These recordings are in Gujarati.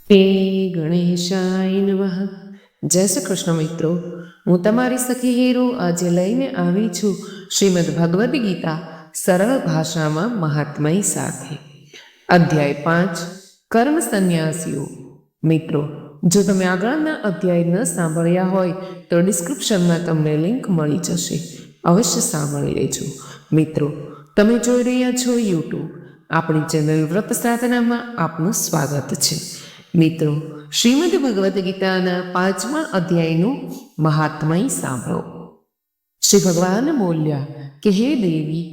હે ગણેશાય નમઃ. જય શ્રી કૃષ્ણ મિત્રો, હું તમારી સખી હીરો આજે લઈને આવી છું શ્રીમદ ભગવદ્ ગીતા સરળ ભાષામાં મહાત્મય સાથે. અધ્યાય 5 કર્મ સંન્યાસીઓ. મિત્રો, જો તમે આગળના અધ્યાય ન સાંભળ્યા હોય તો ડિસ્ક્રિપ્શનમાં તમને લિંક મળી જશે, અવશ્ય સાંભળી લેજો. મિત્રો, તમે જોઈ રહ્યા છો યુટ્યુબ, આપણી ચેનલ વ્રત સાધનામાં આપનું સ્વાગત છે. મિત્રો, શ્રીમદ ભગવદ્ ગીતાના 5મા અધ્યાયનું મહાત્મય સાંભળો. શ્રી ભગવાન બોલ્યા કે હે દેવી,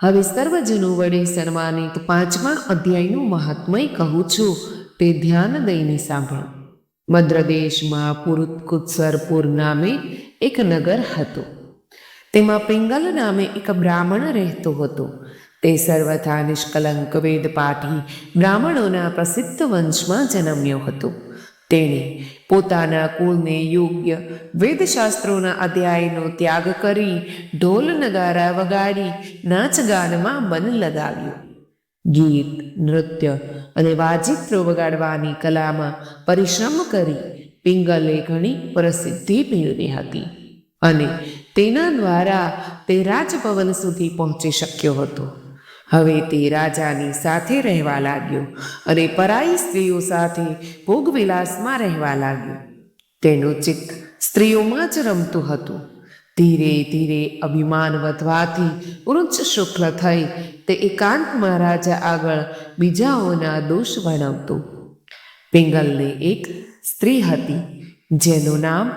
હવે સર્વજનો વડે સન્માનિત 5મા અધ્યાયનું મહાત્મય કહું છું, તે ધ્યાન દઈને સાંભળો. મદ્રદેશમાં પુરુત્કુત્સરપુર નામે એક નગર હતું. તેમાં પિંગલ નામે એક બ્રાહ્મણ રહેતો હતો. તે સર્વથા નિષ્કલંક વેદપાઠી બ્રાહ્મણોના પ્રસિદ્ધ વંશમાં જન્મ્યો હતો. તેણે પોતાના કુળને યોગ્ય વેદશાસ્ત્રોના અધ્યાયનો ત્યાગ કરી ઢોલ નગારા વગાડી નાચગાનમાં મન લગાવ્યું. ગીત, નૃત્ય અને વાજિત્રો વગાડવાની કલામાં પરિશ્રમ કરી પિંગલે ઘણી પ્રસિદ્ધિ મેળવી હતી અને તેના દ્વારા તે રાજભવન સુધી પહોંચી શક્યો હતો. હવે તે રાજાની સાથે રહેવા લાગ્યો અને પરાઈ સ્ત્રીઓ સાથે ભોગવિલાસમાં રહેવા લાગ્યો. તેનું ચિત્ત સ્ત્રીઓમાં જ રમતું હતું. ધીરે ધીરે અભિમાન વધવાથી ઉચ્ચ શુક્લ થઈ તે એકાંતમાં રાજા આગળ બીજાઓના દોષ વર્ણવતો. પિંગલને એક સ્ત્રી હતી જેનું નામ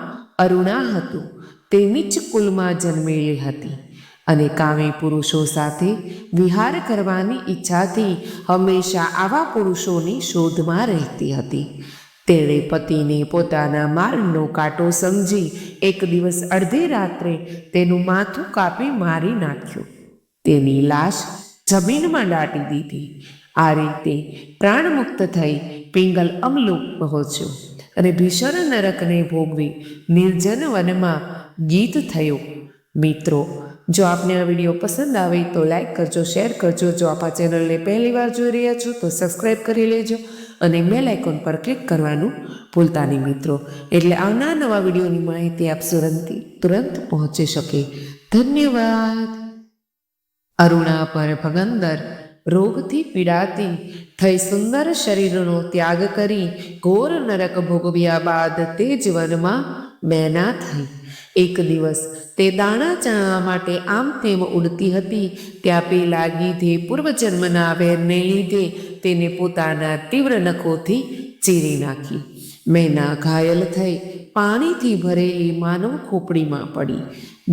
અરુણા હતું. તે નીચ કુલમાં જન્મેલી હતી અને કામી પુરુષો સાથે વિહાર કરવાની ઈચ્છાથી હંમેશા આવા પુરુષોની શોધમાં રહેતી હતી. તેણે પતિને પોતાના મારનો કાંટો સમજી એક દિવસ અડધી રાત્રે તેનું માથું કાપી મારી નાખ્યું. તેની લાશ જમીનમાં દાટી દીધી. આ રીતે પ્રાણમુક્ત થઈ પિંગલ અમલોક પહોંચ્યો અને ભીષણ નરકને ભોગવી નિર્જન વનમાં ગીત થયો. મિત્રો, જો આપને આ વિડીયો પસંદ આવે તો લાઈક કરજો, શેર કરજો. જો આપ આ ચેનલને પહેલી વાર જોઈ રહ્યા છો તો સબસ્ક્રાઈબ કરી લેજો અને બેલ આઇકોન પર ક્લિક કરવાનું ભૂલતા નહીં મિત્રો, એટલે આવનાર નવા વિડીયોની માહિતી આપ તુરંત પહોંચી શકે. ધન્યવાદ. અરુણા પર ભગંદર રોગથી પીડાતી થઈ સુંદર શરીરનો ત્યાગ કરી ઘોર નરક ભોગવ્યા બાદ તે જીવનમાં મેના થઈ. એક દિવસ તે દાણા ચણવા માટે આમ તેમ ઉડતી હતી. ત્યાં પેલા ગીધે પૂર્વજન્મના વેરને લીધે તેને પોતાના તીવ્ર નખોથી ચીરી નાખી. મેના ઘાયલ થઈ પાણીથી ભરેલી માનવ ખોપડીમાં પડી.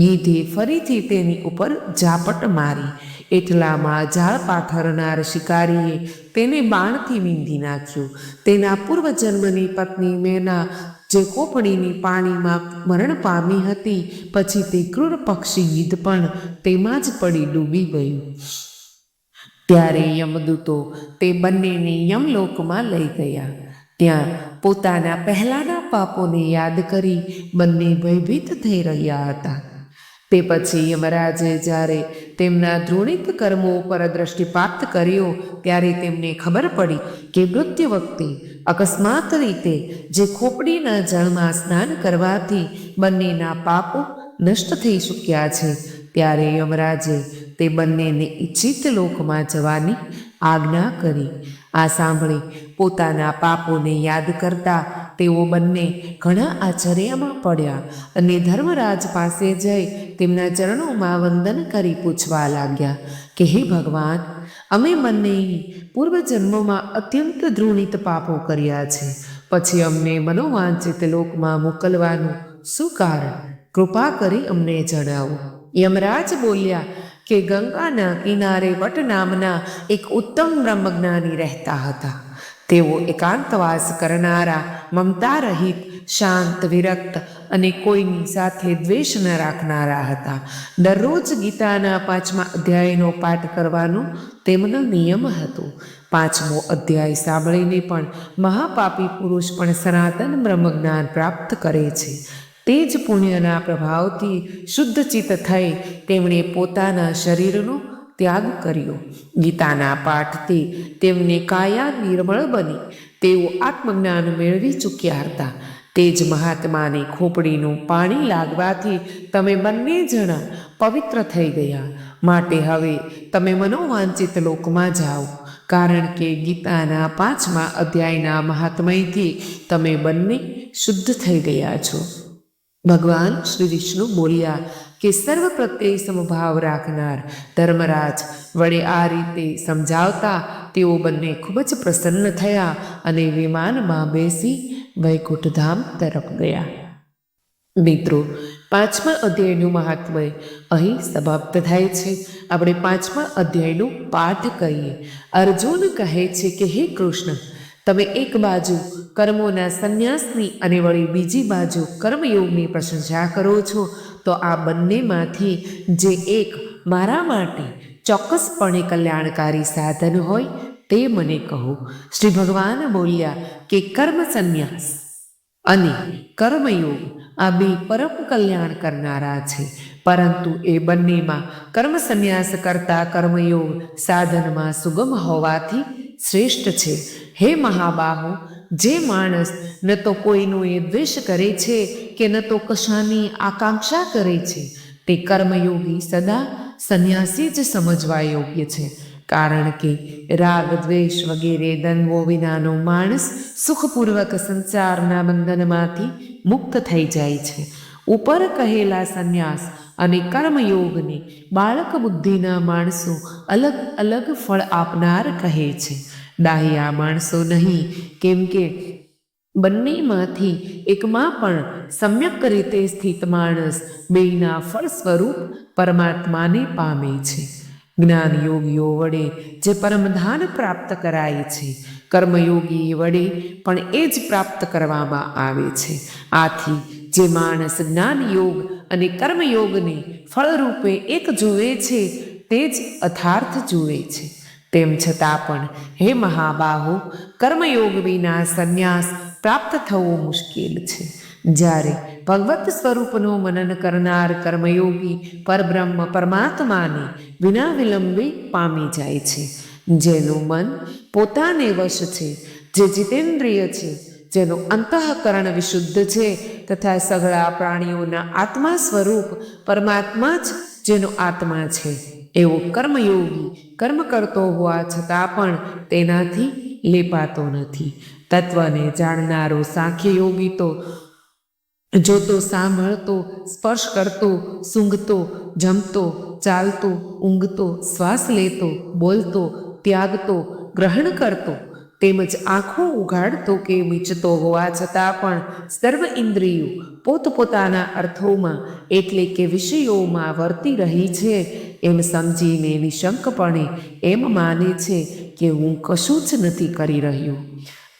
ગીધે ફરીથી તેની ઉપર ઝાપટ મારી. એટલામાં ઝાડ પાથરનાર શિકારીએ તેને બાણથી વીંધી નાખ્યું. તેના પૂર્વજન્મની પત્ની મેના જે ખોપડીની પાણીમાં મરણ પામી હતી, પછી તે ક્રૂર પક્ષી ગીધ પણ તેમાં જ પડી ડૂબી ગયું. ત્યારે યમદૂતો તે બંનેને યમલોકમાં લઈ ગયા. ત્યાં પોતાના પહેલાંના પાપોને યાદ કરી બંને ભયભીત થઈ રહ્યા હતા. તે પછી યમરાજે જ્યારે તેમના ધૃણિત કર્મો પર દ્રષ્ટિપાત કર્યો ત્યારે તેમને ખબર પડી કે મૃત્યુ વખતે અકસ્માત રીતે જે ખોપડીના જળમાં સ્નાન કરવાથી બંનેના પાપો નષ્ટ થઈ ચૂક્યા છે, ત્યારે યમરાજે તે બંનેને ઈચ્છિત લોકમાં જવાની આજ્ઞા કરી. આ સાંભળી પોતાના પાપોને યાદ કરતા તેઓ બંને ઘણા આશ્ચર્યમાં પડ્યા અને ધર્મરાજ પાસે જઈ તેમના ચરણોમાં વંદન કરી પૂછવા લાગ્યા કે હે ભગવાન, અમે બંને પૂર્વજન્મોમાં અત્યંત ધૃણિત પાપો કર્યા છે, પછી અમને મનોવાંછિત લોકમાં મોકલવાનું શું કારણ? કૃપા કરી અમને જણાવો. યમરાજ બોલ્યા કે ગંગાના કિનારે વટ નામના એક ઉત્તમ બ્રહ્મજ્ઞાની રહેતા હતા. તેઓ એકાંતવાસ કરનારા, મમતા રહિત, શાંત, વિરક્ત અને કોઈની સાથે દ્વેષ ન રાખનારા હતા. દરરોજ ગીતાના 5મા અધ્યાયનો પાઠ કરવાનો તેમનો નિયમ હતો. 5મો અધ્યાય સાંભળીને પણ મહાપાપી પુરુષ પણ સનાતન બ્રહ્મજ્ઞાન પ્રાપ્ત કરે છે. તે જ પુણ્યના પ્રભાવથી શુદ્ધ ચિત્ત થઈ તેમણે પોતાના શરીરનો ત્યાગ કર્યો. ગીતાના પાઠથી તેમને કાયા નિર્મળ બની તેઓ આત્મજ્ઞાન મેળવી ચૂક્યા હતા. તે જ મહાત્માને ખોપડીનું પાણી લાગવાથી તમે બંને જણા પવિત્ર થઈ ગયા. માટે હવે તમે મનોવાંચિત લોકમાં જાઓ, કારણ કે ગીતાના 5મા અધ્યાયના મહાત્મયથી તમે બંને શુદ્ધ થઈ ગયા છો. ભગવાન શ્રી વિષ્ણુ બોલ્યા કે સર્વ પ્રત્યે સમભાવ રાખનાર ધર્મરાજ વડે આ રીતે સમજાવતા તેઓ બંને ખૂબ જ પ્રસન્ન થયા અને વિમાનમાં બેસી વૈકુંઠધામ તરફ ગયા. મિત્રો, 5મા અધ્યાયનું મહાત્મય અહીં સમાપ્ત થાય છે. આપણે 5મા અધ્યાયનો પાઠ કરીએ. અર્જુન કહે છે કે હે કૃષ્ણ, તમે એક બાજુ કર્મોના સંન્યાસની અને વળી બીજી બાજુ કર્મયોગની પ્રશંસા કરો છો, તો આ બંનેમાંથી જે એક મારા માટે ચોક્કસપણે કલ્યાણકારી સાધન હોય તે મને કહો. શ્રી ભગવાન બોલ્યા કે કર્મ સંન્યાસ અને કર્મયોગ આ બે પરમ કલ્યાણ કરનારા છે, પરંતુ એ બંનેમાં કર્મ સંન્યાસ કરતા કર્મયોગ સાધનમાં સુગમ હોવાથી શ્રેષ્ઠ છે. હે મહાબાહુ, જે માણસ ન તો કોઈનો એ દ્વેષ કરે છે કે ન તો કશાની આકાંક્ષા કરે છે, તે કર્મયોગી સદા સંન્યાસી જ સમજવા યોગ્ય છે. કારણ કે રાગ દ્વેષ વગેરે દ્વંદ્વો વિનાનો માણસ સુખપૂર્વક સંસારના બંધનમાંથી મુક્ત થઈ જાય છે. ઉપર કહેલા સંન્યાસ અને કર્મયોગને બાળક બુદ્ધિના માણસો અલગ અલગ ફળ આપનાર કહે છે, ડાહ્યા માણસો નહીં, કેમ કે બંનેમાંથી એકમાં પણ સમ્યક રીતે સ્થિત માણસ બેયના ફળ સ્વરૂપ પરમાત્માને પામે છે. જ્ઞાન યોગીઓ વડે જે પરમધાન પ્રાપ્ત કરાય છે, કર્મયોગી વડે પણ એ જ પ્રાપ્ત કરવામાં આવે છે. આથી જે માણસ જ્ઞાન યોગ અને કર્મયોગને ફળરૂપે એક જુએ છે તે જ અર્થાર્થ જુએ છે. તેમ છતાં પણ હે મહાબાહુ, કર્મયોગ વિના સંન્યાસ પ્રાપ્ત થવો મુશ્કેલ છે. જ્યારે ભગવત સ્વરૂપનું મનન કરનાર કર્મયોગી પરબ્રહ્મ પરમાત્માને વિના વિલંબે પામી જાય છે. જેનું મન પોતાને વશ છે, જે જીતેન્દ્રિય છે, જેનું અંતઃકરણ વિશુદ્ધ છે તથા સઘળા પ્રાણીઓના આત્મા સ્વરૂપ પરમાત્મા જ જેનો આત્મા છે, એવો કર્મયોગી કર્મ કરતો હોવા છતાં પણ તેનાથી લેપાતો નથી. તત્વને જાણનારો સાંખ્ય યોગી તો જોતો, સાંભળતો, સ્પર્શ કરતો, સૂંઘતો, જમતો, ચાલતો, ઊંઘતો, શ્વાસ લેતો, બોલતો, ત્યાગતો, ગ્રહણ કરતો, તેમજ આંખો ઉઘાડતો કે મીચતો હોવા છતાં પણ સર્વ ઇન્દ્રિયો પોતપોતાના અર્થોમાં એટલે કે વિષયોમાં વર્તી રહી છે એમ સમજીને નિશંકપણે એમ માને છે કે હું કશું જ નથી કરી રહ્યો.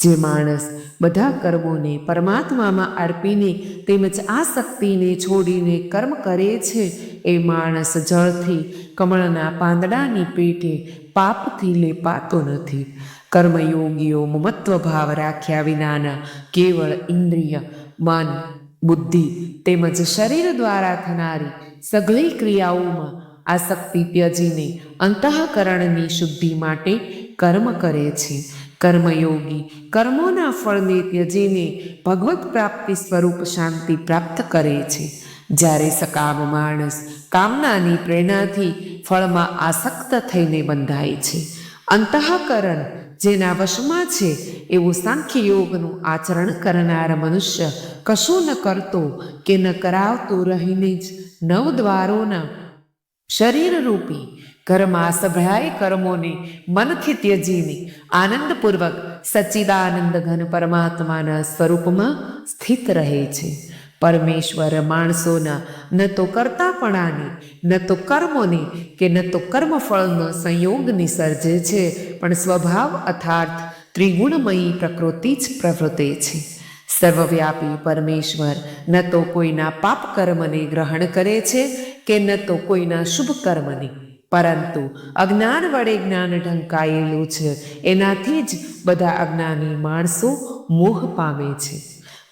જે માણસ બધા કર્મોને પરમાત્મામાં અર્પીને તેમજ આ શક્તિને છોડીને કર્મ કરે છે, એ માણસ જળથી કમળના પાંદડાની પેટે પાપથી લેપાતો નથી. કર્મયોગીઓ મમત્વ ભાવ રાખ્યા વિનાના કેવળ ઇન્દ્રિય, મન, બુદ્ધિ તેમજ શરીર દ્વારા થનારી સઘળી ક્રિયાઓમાં આસક્તિ ત્યજીને અંતઃકરણની શુદ્ધિ માટે કર્મ કરે છે. કર્મયોગી કર્મોના ફળને ત્યજીને ભગવત પ્રાપ્તિ સ્વરૂપ શાંતિ પ્રાપ્ત કરે છે. જ્યારે સકામ માણસ કામનાની પ્રેરણાથી ફળમાં આસક્ત થઈને બંધાય છે. અંતઃકરણ જેના વશમાં છે એવું સાંખ્ય યોગનું આચરણ કરનાર મનુષ્ય કશું ન કરતો કે ન કરાવતો રહીને જ નવદ્વારોના શરીરરૂપી ઘરમાં સભળાય કર્મોને મનથી ત્યજીને આનંદપૂર્વક સચ્ચિદાનંદ ઘન પરમાત્માના સ્વરૂપમાં સ્થિત રહે છે. પરમેશ્વર માણસોના ન તો કરતાપણાને, ન તો કર્મોને કે ન તો કર્મફળનો સંયોગને સર્જે છે, પણ સ્વભાવ અર્થાત ત્રિગુણમયી પ્રકૃતિ જ પ્રવૃત્તે છે. સર્વવ્યાપી પરમેશ્વર ન તો કોઈના પાપ કર્મને ગ્રહણ કરે છે કે ન તો કોઈના શુભ કર્મને, પરંતુ અજ્ઞાન વડે જ્ઞાન ઢંકાયેલું છે એનાથી જ બધા અજ્ઞાની માણસો મોહ પામે છે.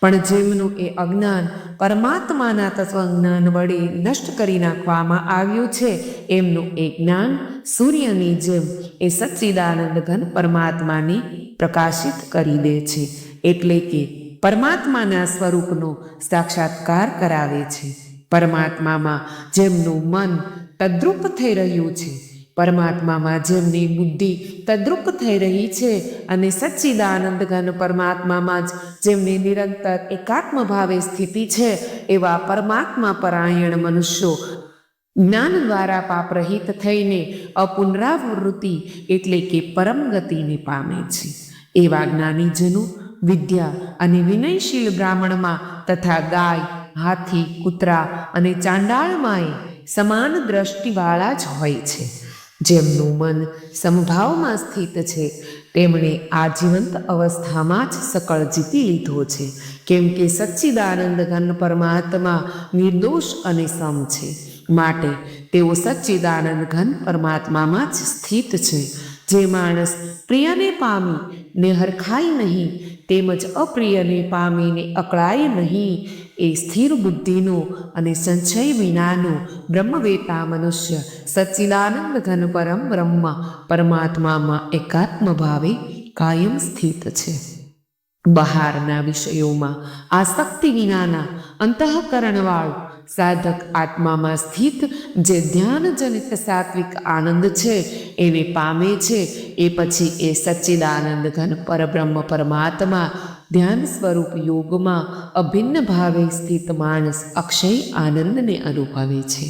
પણ જેમનું એ અજ્ઞાન પરમાત્માના તત્વજ્ઞાન વડે નષ્ટ કરી નાખવામાં આવ્યું છે, એમનું એ જ્ઞાન સૂર્યની જેમ એ સચ્ચિદાનંદ ઘન પરમાત્માને પ્રકાશિત કરી દે છે, એટલે કે પરમાત્માના સ્વરૂપનો સાક્ષાત્કાર કરાવે છે. પરમાત્મામાં જેમનું મન તદ્રુપ થઈ રહ્યું છે, પરમાત્મામાં જેમની બુદ્ધિ તદ્રુપ થઈ રહી છે અને સચ્ચિદાનંદ ઘન પરમાત્મામાં જ જેમની નિરંતર એકાત્મ ભાવે સ્થિતિ છે, એવા પરમાત્મા પરાયણ મનુષ્યો જ્ઞાન દ્વારા પાપરહિત થઈને અપુનરાવૃત્તિ એટલે કે પરમ ગતિને પામે છે. એવા જ્ઞાનીજનો વિદ્યા અને વિનયશીલ બ્રાહ્મણમાં તથા ગાય, હાથી, કૂતરા અને ચાંડાળમાંય સમાન દ્રષ્ટિવાળા જ હોય છે. જેમનું મન સમભાવમાં સ્થિત છે, તેમણે આ જીવંત અવસ્થામાં જ સકળ જીતી લીધો છે, કેમ કે સચ્ચિદાનંદ ઘન પરમાત્મા નિર્દોષ અને સમ છે. માટે તેઓ સચ્ચિદાનંદ ઘન પરમાત્મામાં જ સ્થિત છે. જે માણસ પ્રિયને પામી ને હરખાય નહીં, તેમજ અપ્રિયને પામીને અકળાય નહીં, એ સ્થિર બુદ્ધિનો અને સંશય વિનાનો બ્રહ્મવેતા મનુષ્ય સચ્ચિદાનંદ ઘન પરમ બ્રહ્મ પરમાત્મામાં એકાત્મ ભાવે કાયમ સ્થિત છે. બહારના વિષયોમાં આસક્તિ વિનાના અંતઃકરણવાળું સાધક આત્મામાં સ્થિત જે ધ્યાનજનિત સાત્વિક આનંદ છે એને પામે છે. એ પછી એ સચ્ચિદાનંદ ઘન પરબ્રહ્મ પરમાત્મા ધ્યાન સ્વરૂપ યોગમાં અભિન્ન ભાવે સ્થિત માણસ અક્ષય આનંદને અનુભવે છે.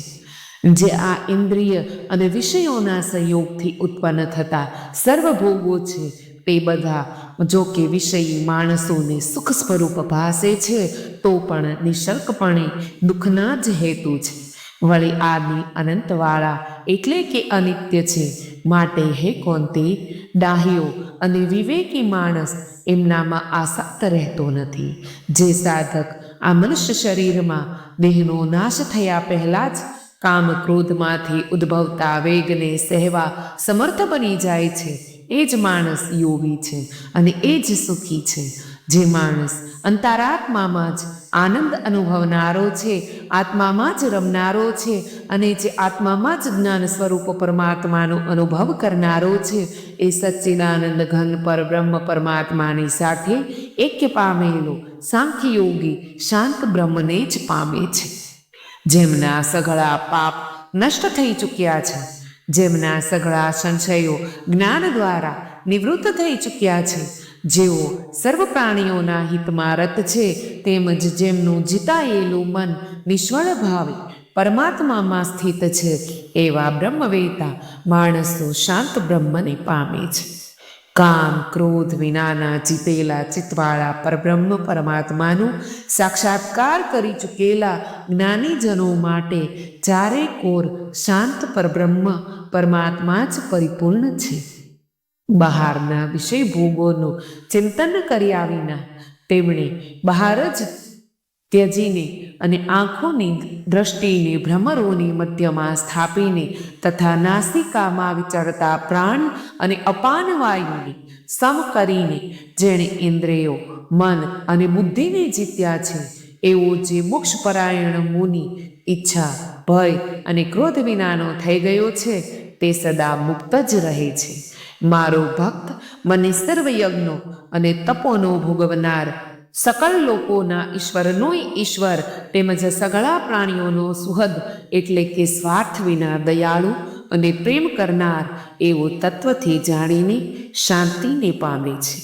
જે આ ઇન્દ્રિય અને વિષયોના સંયોગથી ઉત્પન્ન થતા સર્વભોગો છે, તે બધા જો કે વિષયી માણસોને સુખ સ્વરૂપ ભાસે છે, તો પણ નિઃશંકપણે દુઃખના જ હેતુ છે. વળી આદિ અનંતવાળા એટલે કે અનિત્ય છે. માટે હે કોંતે, ડાહ્યો અને વિવેકી માણસ એમનામાં આસક્ત રહેતો નથી. જે સાધક આ મનુષ્ય શરીરમાં દેહનો નાશ થયા પહેલાં જ કામ ક્રોધમાંથી ઉદ્ભવતા વેગને સહેવા સમર્થ બની જાય છે, એ જ માણસ યોગી છે અને એ જ સુખી છે. જે માણસ અંતરાત્મામાં જ આનંદ અનુભવનારો છે, આત્મામાં જ રમનારો છે અને જે આત્મામાં જ જ્ઞાન સ્વરૂપ પરમાત્માનો અનુભવ કરનારો છે, એ સચ્ચિદાનંદ ઘન પરબ્રહ્મ પરમાત્માની સાથે એક્ય પામેલો સાંખ્યયોગી શાંત બ્રહ્મને જ પામે છે. જેમના સઘળા પાપ નષ્ટ થઈ ચૂક્યા છે, જેમના સઘળા સંશયો જ્ઞાન દ્વારા નિવૃત્ત થઈ ચૂક્યા છે, જેઓ સર્વ પ્રાણીઓના હિતમાં રત છે, તેમજ જેમનું જીતાયેલું મન નિષ્ફળ ભાવે પરમાત્મામાં સ્થિત છે, એવા બ્રહ્મવેતા માણસો શાંત બ્રહ્મને પામે છે. કામ ક્રોધ વિનાના જીતેલા ચિત્તવાળા પરબ્રહ્મ પરમાત્માનું સાક્ષાત્કાર કરી ચૂકેલા જ્ઞાનીજનો માટે ચારે કોર શાંત પરબ્રહ્મ પરમાત્મા જ પરિપૂર્ણ છે. બહારના વિષય ભોગોનું ચિંતન કર્યા વિના તેમણે બહાર જ ત્યજીને અને આંખોની દ્રષ્ટિને ભ્રમરોની મધ્યમાં સ્થાપીને તથા નાસિકામાં વિચરતા પ્રાણ અને અપાન વાયુને સમ કરીને જેણે ઇન્દ્રિયો, મન અને બુદ્ધિને જીત્યા છે, એવો જે મોક્ષપરાયણ મુનિ ઈચ્છા, ભય અને ક્રોધ વિનાનો થઈ ગયો છે, તે સદા મુક્ત જ રહે છે. મારો ભક્ત મને સર્વયજ્ઞો અને તપોનો ભોગવનાર, સકળ લોકોના ઈશ્વરનોય ઈશ્વર તેમજ સઘળા પ્રાણીઓનો સુહદ એટલે કે સ્વાર્થ વિના દયાળુ અને પ્રેમ કરનાર એવો તત્વથી જાણીને શાંતિને પામે છે.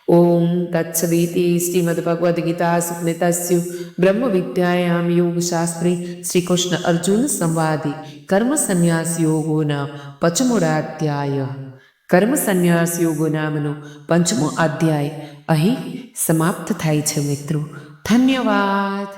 ઓમ તત્સદિતિ શ્રીમદ ભગવદ્ ગીતા સુપનિતસ્યુ બ્રહ્મ વિદ્યાયામ યોગશાસ્ત્રે શ્રી કૃષ્ણ અર્જુન સંવાદે કર્મ સંન્યાસ યોગો નામ પંચમોરાધ્યાય. કર્મ સંન્યાસ યોગો નામનો 5મો અધ્યાય અહીં સમાપ્ત થાય છે. મિત્રો, ધન્યવાદ.